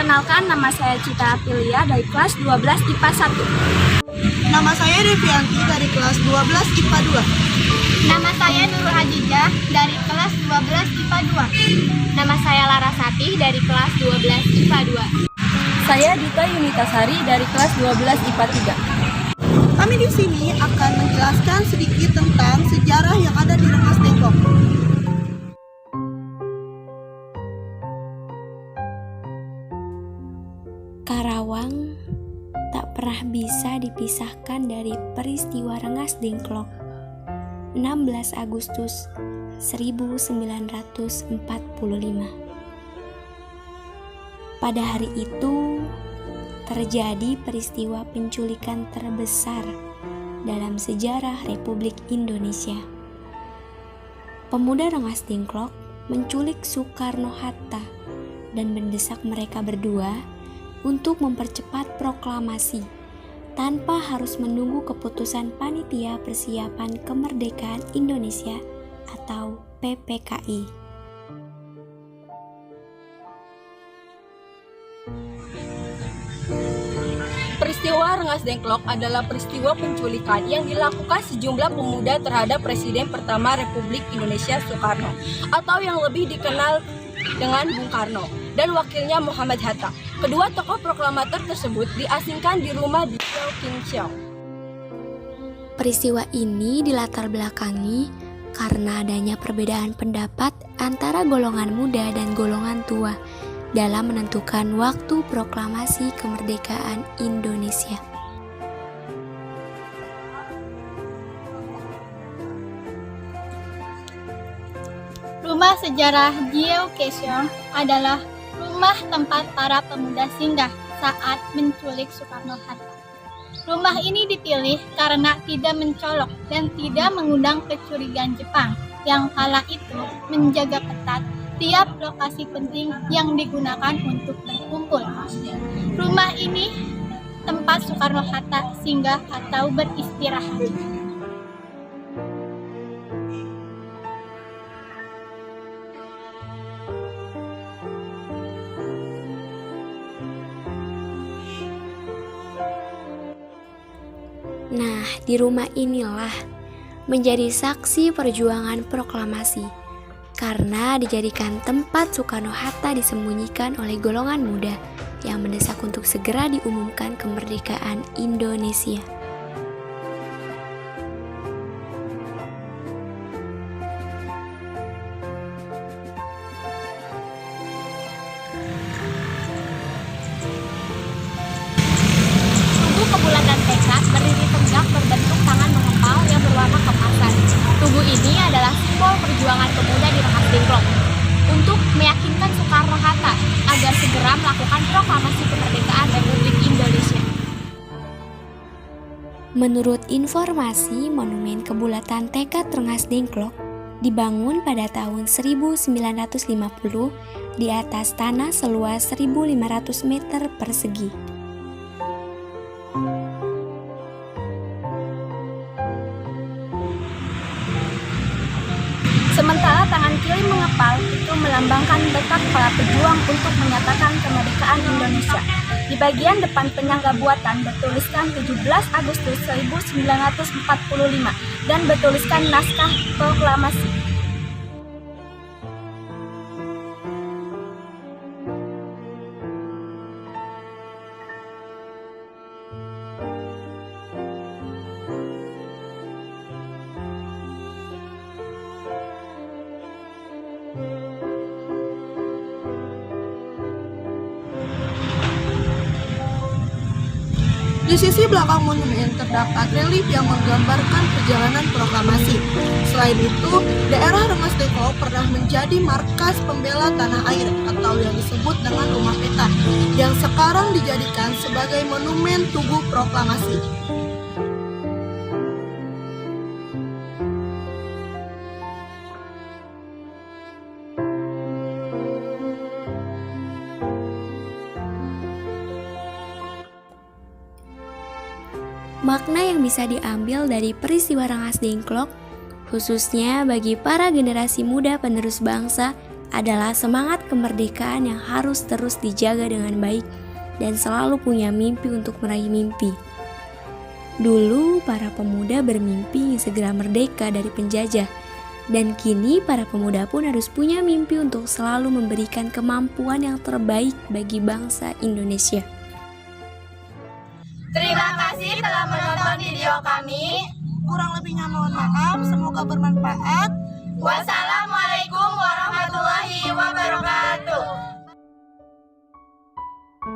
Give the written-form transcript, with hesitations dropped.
Perkenalkan, nama saya Cita Aprilia dari kelas 12 IPA 1. Nama saya Devianti dari kelas 12 IPA 2. Nama saya Nurul Hajijah dari kelas 12 IPA 2. Nama saya Larasati dari kelas 12 IPA 2. Saya Dita Yunitasari dari kelas 12 IPA 3. Kami di sini akan menjelaskan sedikit tentang sejarah yang ada di Rengas Dengklok. Karawang tak pernah bisa dipisahkan dari peristiwa Rengas Dengklok 16 Agustus 1945. Pada hari itu terjadi peristiwa penculikan terbesar dalam sejarah Republik Indonesia. Pemuda Rengas Dengklok menculik Soekarno-Hatta dan mendesak mereka berdua untuk mempercepat proklamasi tanpa harus menunggu keputusan Panitia Persiapan Kemerdekaan Indonesia atau PPKI. Peristiwa Rengas Dengklok adalah peristiwa penculikan yang dilakukan sejumlah pemuda terhadap Presiden pertama Republik Indonesia Soekarno atau yang lebih dikenal dengan Bung Karno dan wakilnya Muhammad Hatta. Kedua tokoh proklamator tersebut diasingkan di rumah di Chiao King Chiao. Peristiwa ini dilatar belakangi karena adanya perbedaan pendapat antara golongan muda dan golongan tua dalam menentukan waktu proklamasi kemerdekaan Indonesia. Rumah sejarah Chiao King adalah rumah tempat para pemuda singgah saat menculik Soekarno-Hatta. Rumah ini dipilih karena tidak mencolok dan tidak mengundang kecurigaan Jepang yang kala itu menjaga ketat tiap lokasi penting yang digunakan untuk berkumpul. Rumah ini tempat Soekarno-Hatta singgah atau beristirahat. Nah, di rumah inilah menjadi saksi perjuangan proklamasi karena dijadikan tempat Soekarno-Hatta disembunyikan oleh golongan muda yang mendesak untuk segera diumumkan kemerdekaan Indonesia. Tubuh kebulatan tekad berdiri tegak berbentuk tangan mengepal yang berwarna keemasan. Tubuh ini adalah simbol perjuangan pemuda di Rengas Dengklok untuk meyakinkan Soekarno-Hatta agar segera melakukan proklamasi kemerdekaan Republik Indonesia. Menurut informasi, Monumen Kebulatan Tekad Rengas Dengklok dibangun pada tahun 1950 di atas tanah seluas 1.500 meter persegi. Sementara tangan kiri mengepal itu melambangkan tekad para pejuang untuk menyatakan kemerdekaan Indonesia. Di bagian depan penyangga buatan bertuliskan 17 Agustus 1945 dan bertuliskan naskah proklamasi. Di sisi belakang monumen terdapat relief yang menggambarkan perjalanan proklamasi. Selain itu, daerah Rengas Dengklok pernah menjadi markas pembela tanah air atau yang disebut dengan Rumah Peta, yang sekarang dijadikan sebagai monumen Tugu Proklamasi. Makna yang bisa diambil dari peristiwa Rengas Dengklok, khususnya bagi para generasi muda penerus bangsa adalah semangat kemerdekaan yang harus terus dijaga dengan baik dan selalu punya mimpi untuk meraih mimpi. Dulu para pemuda bermimpi ingin segera merdeka dari penjajah, dan kini para pemuda pun harus punya mimpi untuk selalu memberikan kemampuan yang terbaik bagi bangsa Indonesia. Terima kasih telah menonton video kami. Kurang lebihnya mohon maaf, semoga bermanfaat. Wassalamualaikum